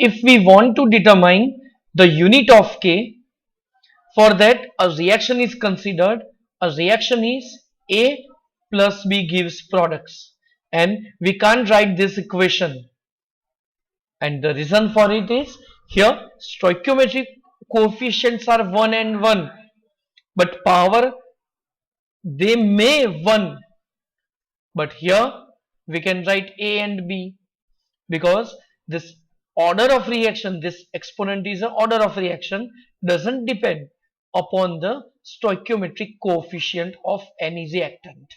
if we want to determine the unit of K, for that a reaction is considered. A reaction is A plus B gives products, and we can't write this equation. And the reason for it is, here stoichiometric coefficients are 1 and 1, but power they may 1, but here we can write A and B, because this order of reaction, this exponent is an order of reaction, doesn't depend upon the stoichiometric coefficient of any reactant.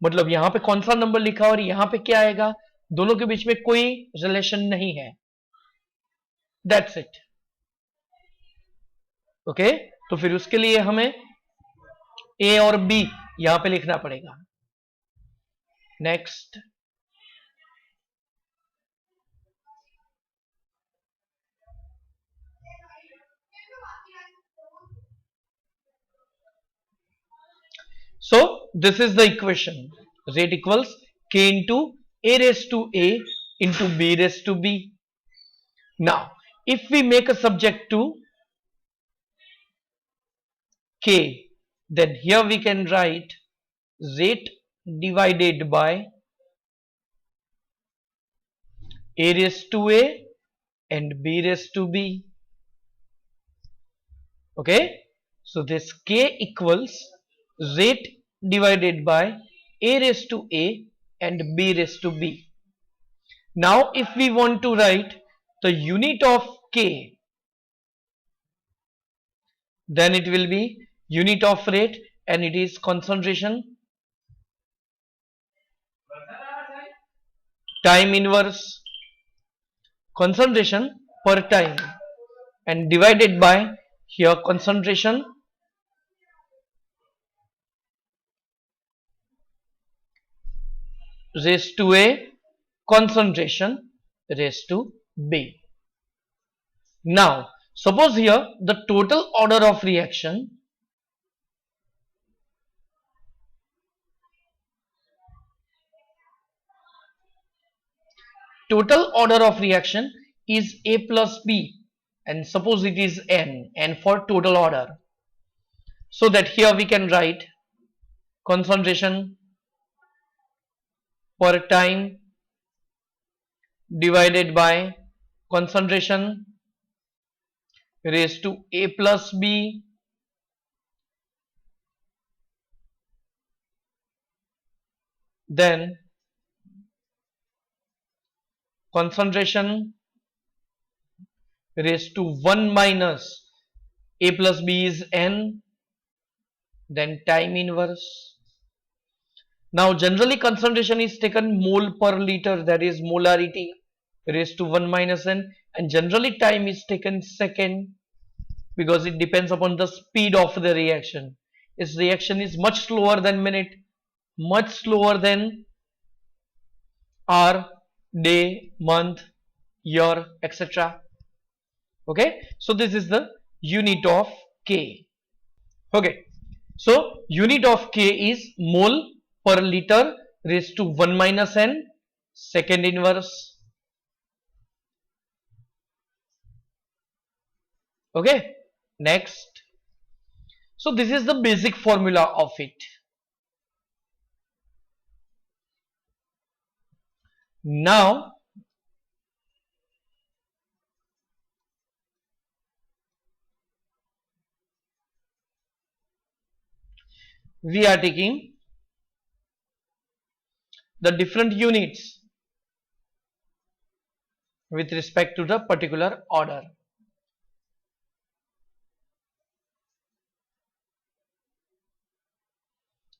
मतलब यहां पे कौन सा number लिखा और यहां पे क्या आएगा, दोनों के बीच में कोई रिलेशन नहीं है. That's it. ओके, तो फिर उसके लिए हमें ए और बी यहां पे लिखना पड़ेगा. Next, so this is the equation. Rate equals K into A raised to A into B raised to B. Now if we make a subject to K, then here we can write rate divided by A raised to A and B raised to B. Okay, so this K equals rate divided by A raised to A and B raised to B. Now if we want to write the unit of K, then it will be unit of rate, and it is concentration time inverse concentration per time, and divided by here concentration raised to A, concentration raised to B. Now suppose here the total order of reaction is A plus B, and suppose it is n for total order, so that here we can write concentration per time divided by concentration raised to A plus B then concentration raised to 1 minus A plus B is n, then time inverse. Now generally concentration is taken mole per liter, that is molarity raised to 1 minus n, and generally time is taken second, because it depends upon the speed of the reaction. Its reaction is much slower than minute, much slower than hour, day, month, year, etc. Okay, so this is the unit of K. Okay, so unit of K is mole per liter raised to 1 minus n, second inverse. Okay, next, so this is the basic formula of it. Now we are taking the different units with respect to the particular order.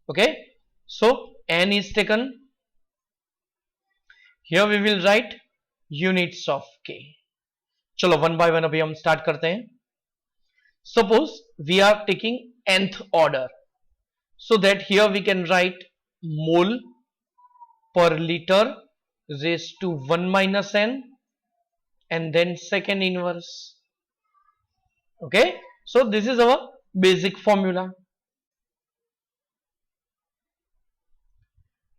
Okay, so n is taken. Here we will write units of K. चलो one by one अभी हम start करते हैं. Suppose we are taking nth order, so that here we can write mole per liter raised to 1 minus n and then second inverse. Okay, so this is our basic formula.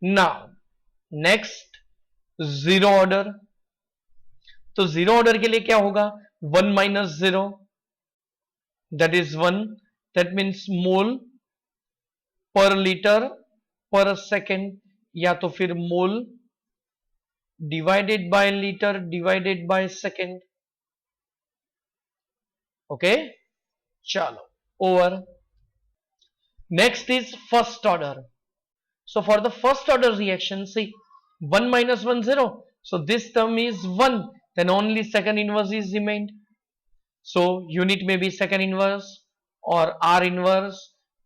Now next, zero order. तो zero order के लिए क्या होगा, 1 - 0, that is 1, that means mole per litre per second, या तो फिर mole divided by litre divided by second. Okay, चलो over. Next is first order. So for the first order reaction, see 1 - 1 0. So this term is 1. Then only second inverse is remained. So unit may be second inverse or R inverse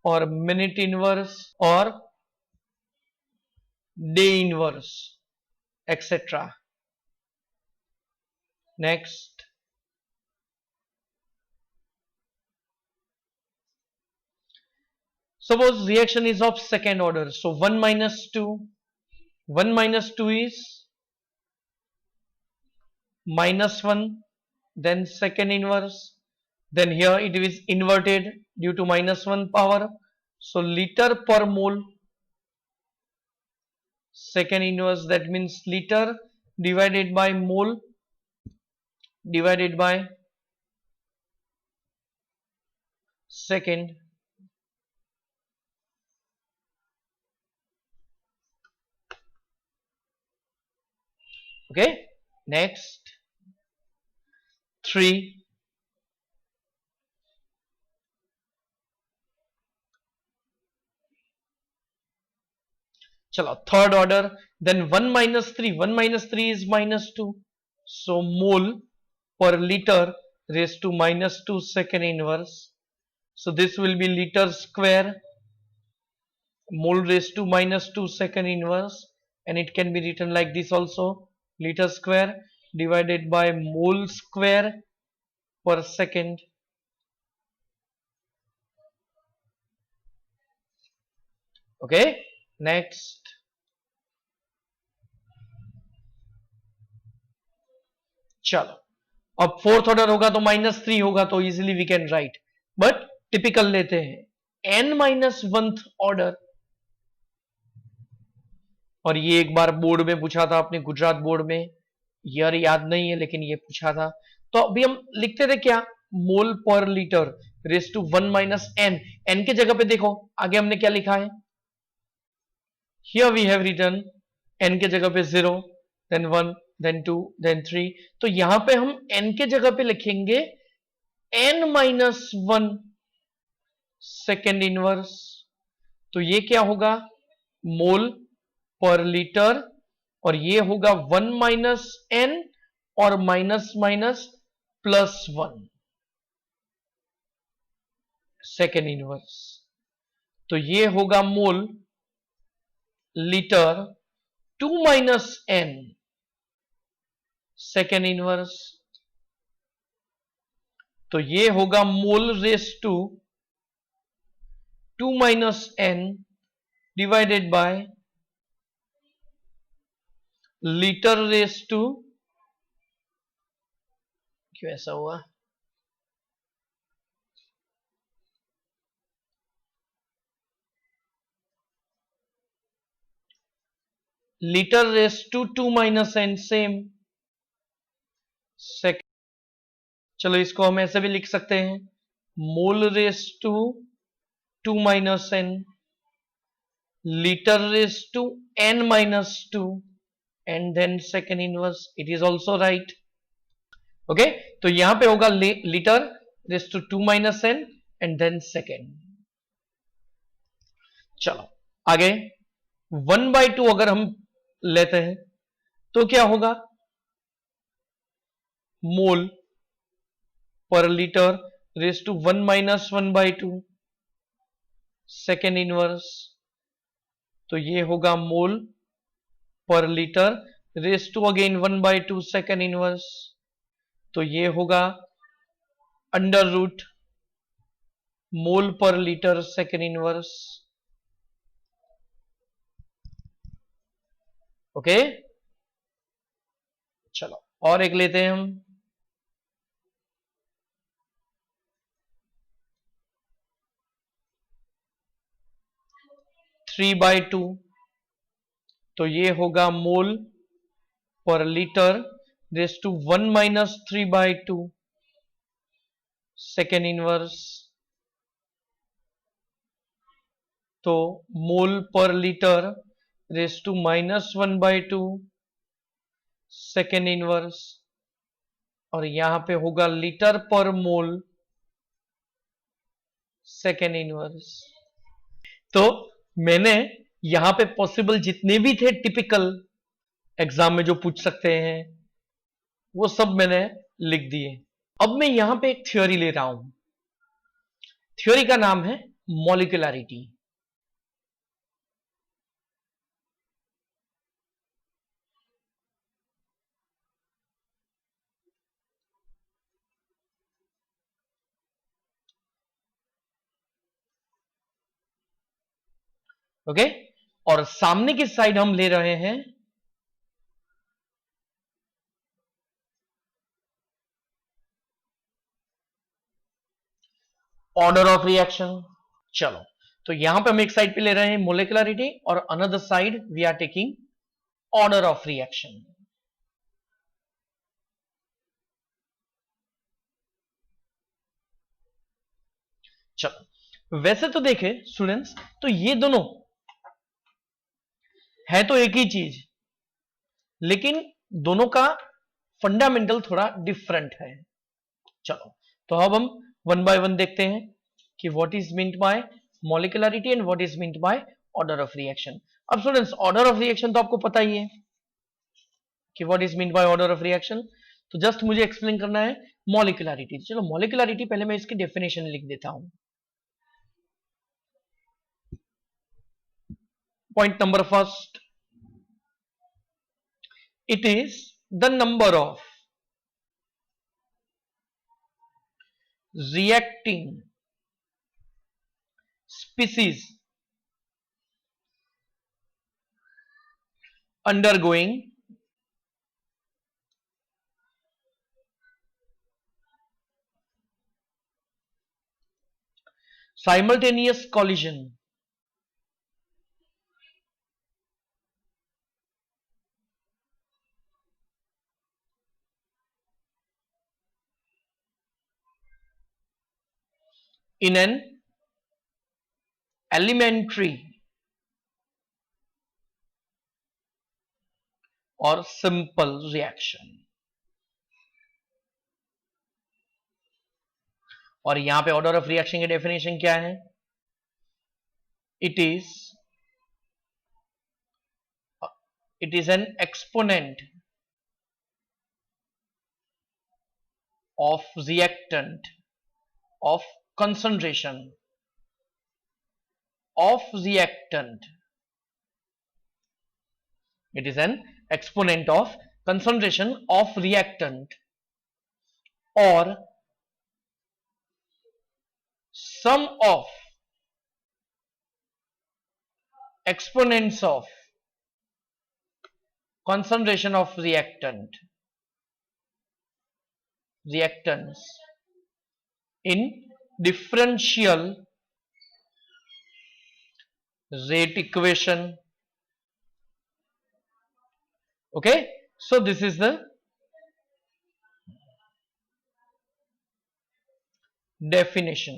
or minute inverse or day inverse, etc. Next. Suppose reaction is of second order. So 1 - 2. 1 - 2 is -1, then second inverse, then here it is inverted due to -1 power, so liter per mole, second inverse, that means liter divided by mole divided by second. Okay, next 3. Chalo, third order, then 1 - 3. 1 - 3 is -2. So mole per liter raised to -2 second inverse. So this will be liter square mole raised to -2 second inverse, and it can be written like this also, liter square divided by mole square per second. Okay, next. चलो, अब fourth order होगा तो -3 होगा, तो easily we can write, but typical लेते हैं n-1 order. और ये एक बार बोर्ड में पूछा था अपने गुजरात बोर्ड में, ईयर याद नहीं है लेकिन ये पूछा था। तो अभी हम लिखते थे क्या, मोल per litre raise to 1 - n। n के जगह पे देखो आगे हमने क्या लिखा है, here we have written n के जगह पे 0, देन 1, देन 2, देन 3। तो यहां पे हम n के जगह पे लिखेंगे n-1 सेकेंड इनवर्स। तो ये क्या होगा, मोल पर लीटर, और ये होगा 1 - n और माइनस माइनस +1 सेकेंड इनवर्स। तो ये होगा mole litre 2 - n second inverse. तो ये होगा mole raise to 2 - n divided by litre raise to, क्यों ऐसा हुआ, litre raise to 2 - n same second. चलो इसको हम ऐसे भी लिख सकते हैं, mole raise to 2 - n liter raised to n-2 and then second inverse, it is also right. Okay, तो यहां पे होगा liter raised to 2 - n and then second। चलो आगे 1/2 अगर हम लेते हैं तो क्या होगा, mole per litre raise to 1 - 1/2 second inverse. तो ये होगा mole per litre raise to again 1/2 second inverse. तो ये होगा अंडर रूट मोल per litre second inverse. Okay, चलो और एक लेते हैं हम, थ्री बाई टू। तो ये होगा mole per litre raise to 1 minus 3/2 second inverse, तो mole per litre raise to -1/2 second inverse, और यहां पे होगा लीटर पर मोल सेकेंड इनवर्स। तो मैंने यहां पे पॉसिबल जितने भी थे टिपिकल एग्जाम में जो पूछ सकते हैं वो सब मैंने लिख दिए। अब मैं यहां पे एक थ्योरी ले रहा हूं। थ्योरी का नाम है मॉलिक्यूलरिटी। ओके, और सामने की साइड हम ले रहे हैं ऑर्डर ऑफ रिएक्शन। चलो, तो यहां पे हम एक साइड पे ले रहे हैं मोलिकुलरिटी और another side we are taking order of reaction. चलो, वैसे तो देखे स्टूडेंट्स, तो ये दोनों है तो एक ही चीज, लेकिन दोनों का फंडामेंटल थोड़ा डिफरेंट है। चलो, तो अब हम वन बाय वन देखते हैं कि what is meant by molecularity and what is meant by order of reaction. अब स्टूडेंट्स, ऑर्डर ऑफ रिएक्शन तो आपको पता ही है कि what is meant by order of reaction. तो जस्ट मुझे एक्सप्लेन करना है मॉलिक्यूलरिटी। चलो, मॉलिक्यूलरिटी पहले मैं इसकी डेफिनेशन लिख देता हूं। Point number first, it is the number of reacting species undergoing simultaneous collision in an elementary or simple reaction। और यहां पे ऑर्डर ऑफ रिएक्शन की डेफिनेशन क्या है? it is an exponent of reactant of concentration of reactant, it is an exponent of concentration of reactant or sum of exponents of concentration of reactants in differential rate equation। okay, so this is the definition।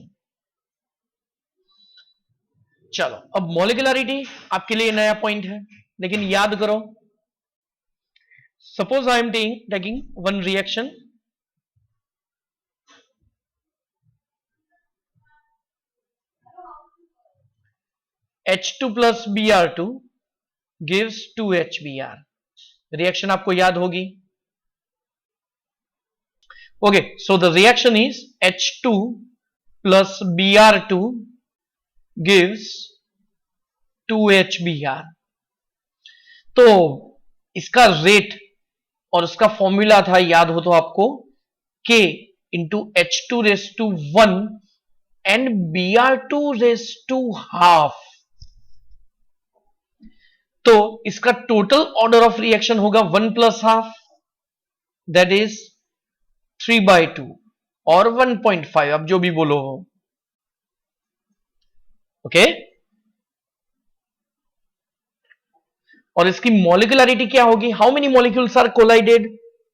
चलो, अब molecularity आपके लिए नया point है, लेकिन याद करो, suppose I am taking one reaction H2 plus Br2 gives 2HBr। Reaction आपको याद होगी। Okay, so the reaction is H2 plus Br2 gives 2HBr। तो इसका रेट और इसका फॉर्मूला था, याद हो तो आपको, K into H2 raise to 1 and Br2 raise to half. तो इसका टोटल ऑर्डर ऑफ रिएक्शन होगा 1 प्लस हाफ, दैट इज 3/2 और 1.5, अब जो भी बोलो हो। ओके, और इसकी मॉलिक्यूलरिटी क्या होगी? How many molecules are collided?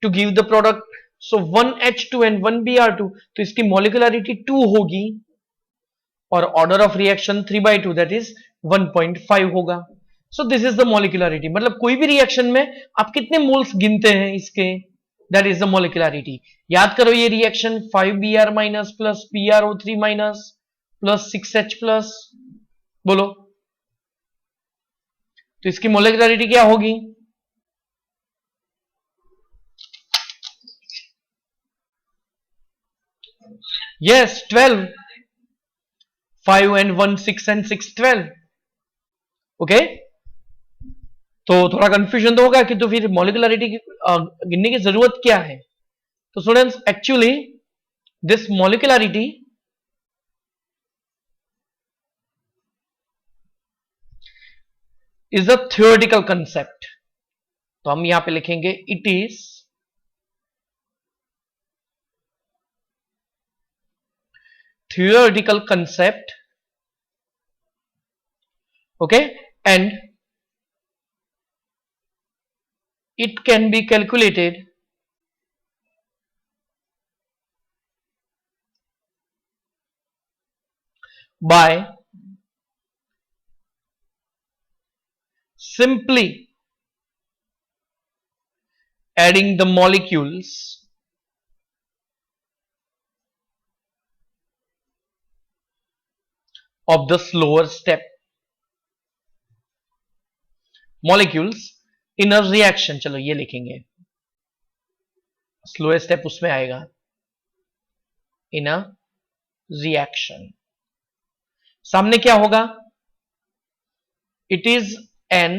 to give the product. So 1H2 and 1Br2, तो इसकी molecularity 2 होगी और order of reaction 3/2 that is 1.5 होगा. So this is the molecularity. मतलब कोई भी रिएक्शन में आप कितने मोल्स गिनते हैं इसके, that is the molecularity. याद करो ये reaction 5Br minus plus PrO3 minus plus 6H plus, बोलो तो इसकी मोलेकुलरिटी क्या होगी? Yes 12, 5 and 1 6 and 6 12. ओके, तो थोड़ा कंफ्यूजन तो होगा कि तो फिर मोलिकुलरिटी गिनने की जरूरत क्या है. तो students actually this molecularity is a theoretical concept. तो हम यहां पे लिखेंगे it is theoretical concept, okay, and it can be calculated by simply adding the molecules of the slower step molecules in a reaction. चलो ये लिखेंगे, slower step उसमें आएगा इन अ रिएक्शन. सामने क्या होगा? It is an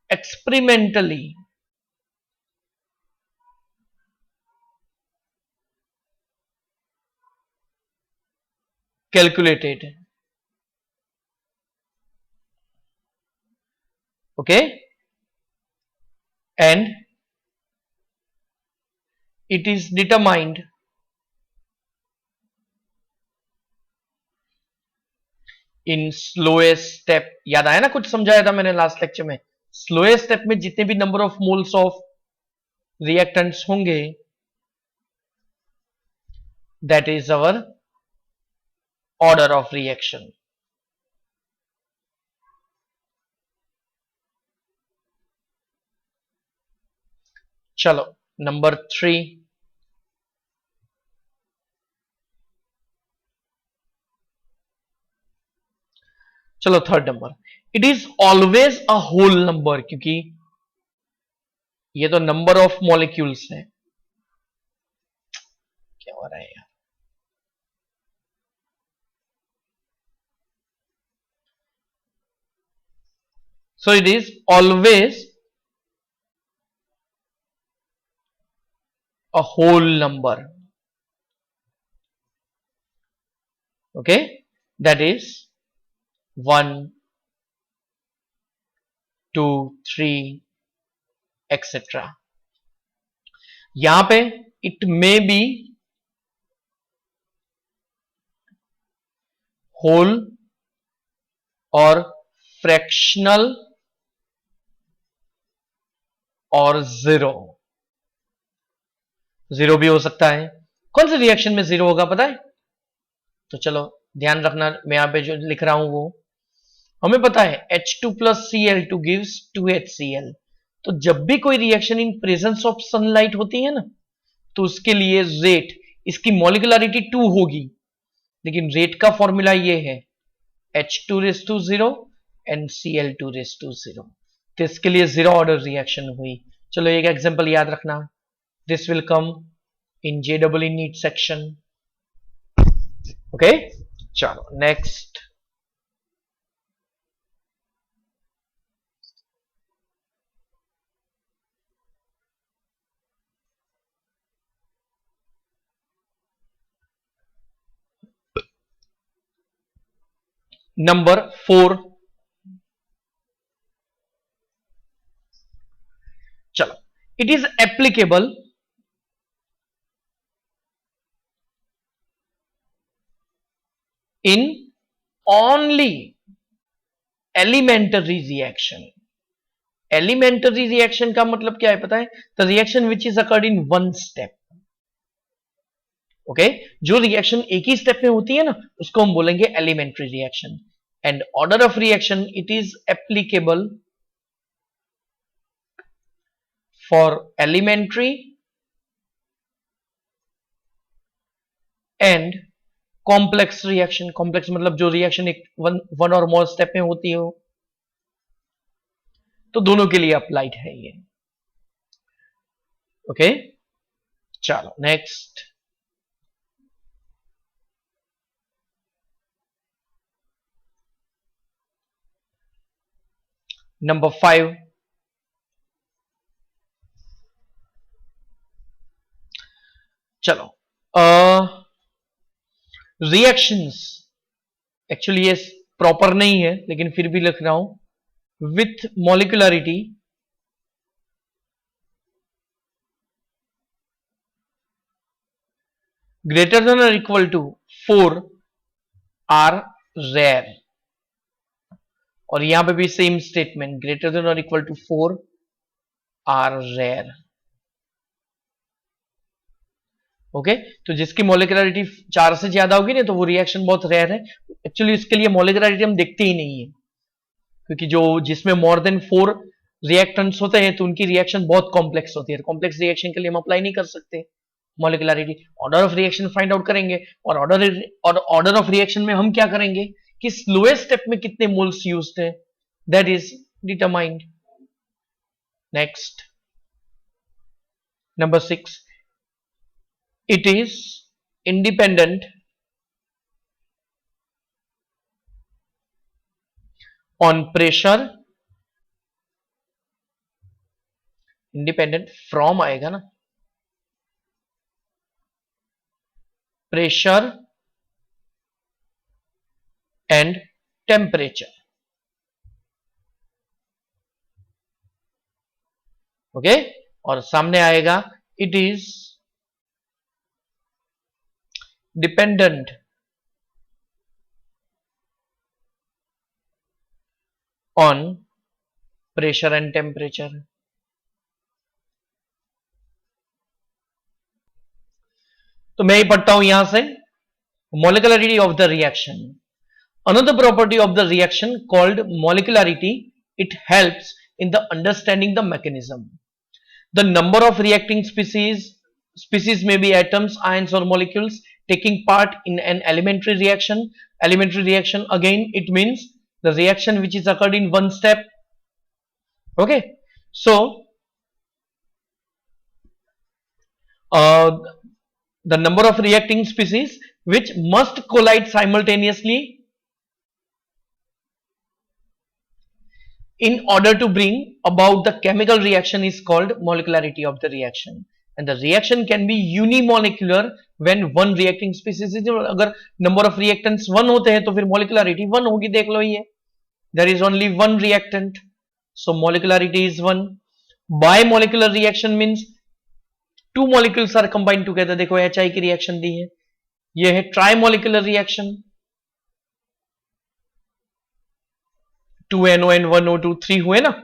experimentally calculated, okay, and it is determined in slowest step. याद आया ना, कुछ समझाया था मैंने लास्ट लेक्चर में. स्लोएस्ट स्टेप में जितने भी number of moles of reactants होंगे that is our order of reaction. चलो नंबर 3. चलो third number. It is always a whole number, क्योंकि ये तो नंबर ऑफ मॉलिक्यूल्स है. क्या हो रहा है यार? So it is always a whole number, okay, that is 1 2 3 etc. यहां पे it may be whole और fractional और जीरो. जीरो भी हो सकता है. कौन से रिएक्शन में जीरो होगा पता है? तो चलो ध्यान रखना, मैं यहां पे जो लिख रहा हूं वो हमें पता है. H2 plus Cl2 gives 2HCl. तो जब भी कोई reaction in presence of sunlight होती है ना, तो उसके लिए रेट, इसकी मॉलिकुलरिटी 2 होगी, लेकिन रेट का फॉर्मूला ये है H2⁻0 एंड Cl2⁻0. तो इसके लिए जीरो ऑर्डर रिएक्शन हुई. चलो एक एग्जांपल याद रखना. This will come in JEE NEET section. Okay, चलो नेक्स्ट. नंबर 4. चलो, it is applicable in only elementary reaction. Elementary reaction का मतलब क्या है पता है? The reaction which is occurred in one step. Okay, जो रिएक्शन एक ही स्टेप में होती है ना, उसको हम बोलेंगे elementary reaction. And order of reaction, it is applicable for elementary and complex reaction. Complex मतलब जो रिएक्शन एक वन और मोर स्टेप में होती हो. तो दोनों के लिए अप्लाइड है ये. ओके, चलो नेक्स्ट. नंबर 5. चलो, रिएक्शंस, एक्चुअली ये प्रॉपर नहीं है लेकिन फिर भी लिख रहा हूं. With molecularity greater than or equal to 4 are rare. और यहां पे भी same statement, greater than or equal to 4 are rare. Okay, तो जिसकी मोलिकुलरिटी 4 से ज्यादा होगी ना, तो वो रिएक्शन बहुत रेयर है. एक्चुअली इसके लिए मोलिकुलरिटी हम देखते ही नहीं है, क्योंकि जो जिसमें मोर देन 4 रिएक्टेंट्स होते हैं तो उनकी रिएक्शन बहुत कॉम्प्लेक्स होती है. कॉम्प्लेक्स रिएक्शन के लिए हम अप्लाई नहीं कर सकते molecularity. Order of reaction find out करेंगे, और ऑर्डर ऑफ रिएक्शन में हम क्या करेंगे कि स्लोएस्ट स्टेप में कितने मोल्स यूज्ड है, that is determined. Next, number 6. It is independent on pressure, independent from आएगा ना, pressure and temperature. ओके, और सामने आएगा it is dependent on pressure and temperature. तो मैं ही पढ़ता हूं यहां से. Molecularity of the reaction. Another property of the reaction called molecularity, it helps in the understanding the mechanism. The number of reacting species may be atoms, ions or molecules taking part in an elementary reaction. Elementary reaction, again it means the reaction which is occurred in one step. Okay, so the number of reacting species which must collide simultaneously in order to bring about the chemical reaction is called molecularity of the reaction. And the reaction can be unimolecular when one reacting species is. अगर number of reactants 1 होते हैं तो फिर molecularity 1 होगी. देख लो ये, there is only one reactant, so molecularity is 1. Bimolecular reaction means 2 molecules are combined together. देखो HI की रिएक्शन दी है, ये है ट्राइमोलिकुलर रिएक्शन. 2NO and 1O2 3 हुए ना.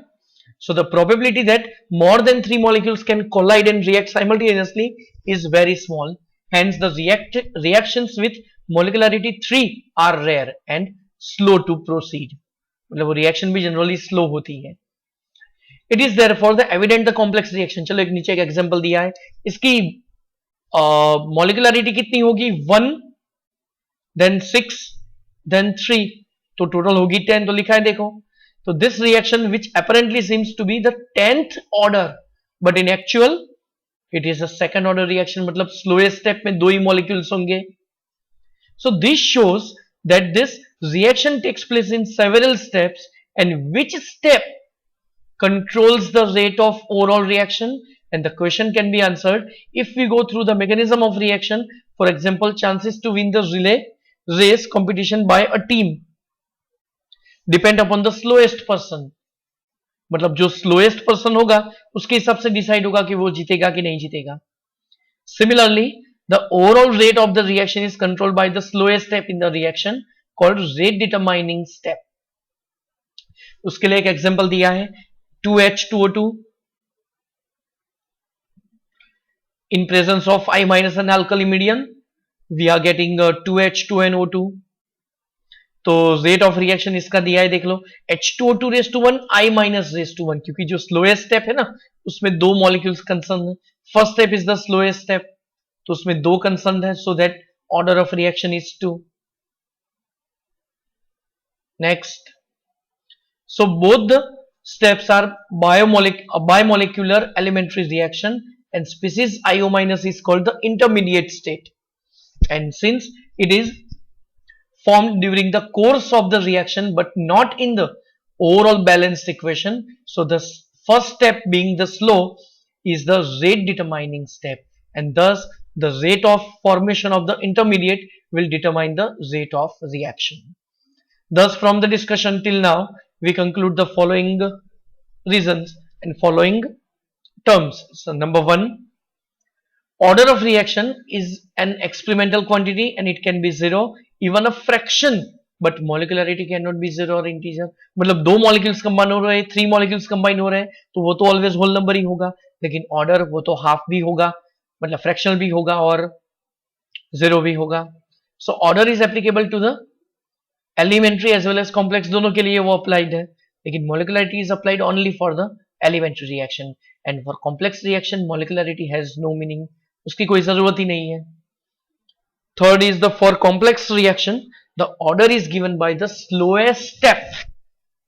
So the probability that more than 3 molecules can collide and react simultaneously is very small. Hence the reactions with molecularity 3 are rare and slow to proceed. मतलब वो reaction भी generally slow होती है. It is therefore the evident the complex reaction. चलो एक नीचे एक example दिया है, इसकी मोलिकुलरिटी कितनी होगी? 1 देन 6 देन 3, तो टोटल होगी 10. तो लिखा है देखो, तो this reaction which apparently seems to be the 10th order, but in actual it is a second order reaction. मतलब स्लोएस्ट स्टेप में 2 ही मॉलिक्यूल्स होंगे. So this shows that this reaction takes place in several steps, and which step controls the rate of overall reaction. And the question can be answered if we go through the mechanism of reaction. For example, chances to win the relay race competition by a team depend upon the slowest person. मतलब जो slowest person होगा उसके हिसाब से decide होगा कि वो जीतेगा कि नहीं जीतेगा. Similarly, the overall rate of the reaction is controlled by the slowest step in the reaction called rate determining step. उसके लिए एक एग्जांपल दिया है, 2H2O2. In presence of I minus an alkali medium, we are getting 2H2NO2. तो rate of reaction इसका दिया है, देख लो, H2O2 raise to 1, I minus raise to 1, क्योंकि जो स्लोएस्ट स्टेप है ना उसमें दो मॉलिक्यूल्स कंसर्न है. First step is the slowest step, तो उसमें दो कंसर्न है, so that order of reaction is 2. Next, so both the steps are bimolecular elementary reaction, and species IO minus is called the intermediate state, and since it is formed during the course of the reaction but not in the overall balanced equation, so the first step being the slow is the rate determining step, and thus the rate of formation of the intermediate will determine the rate of reaction. Thus from the discussion till now we conclude the following reasons and following terms. So number one, order of reaction is an experimental quantity and it can be zero, even a fraction, but molecularity cannot be zero or integer. मतलब दो molecules combine हो रहे हैं, 3 molecules combine हो रहे हैं, तो वो तो ऑलवेज होल नंबर ही होगा, लेकिन ऑर्डर वो तो हाफ भी होगा, मतलब फ्रैक्शनल भी होगा और जीरो भी होगा. So order is applicable to the elementary as well as complex, दोनों के लिए वो अप्लाइड है, लेकिन molecularity is applied only for the elementary reaction, and for complex reaction molecularity has no meaning, उसकी कोई जरूरत ही नहीं है. Third is the for complex reaction the order is given by the slowest step,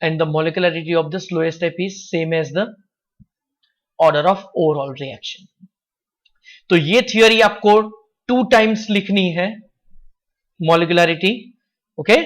and the molecularity of the slowest step is same as the order of overall reaction. तो ये theory आपको 2 times लिखनी है, molecularity, okay.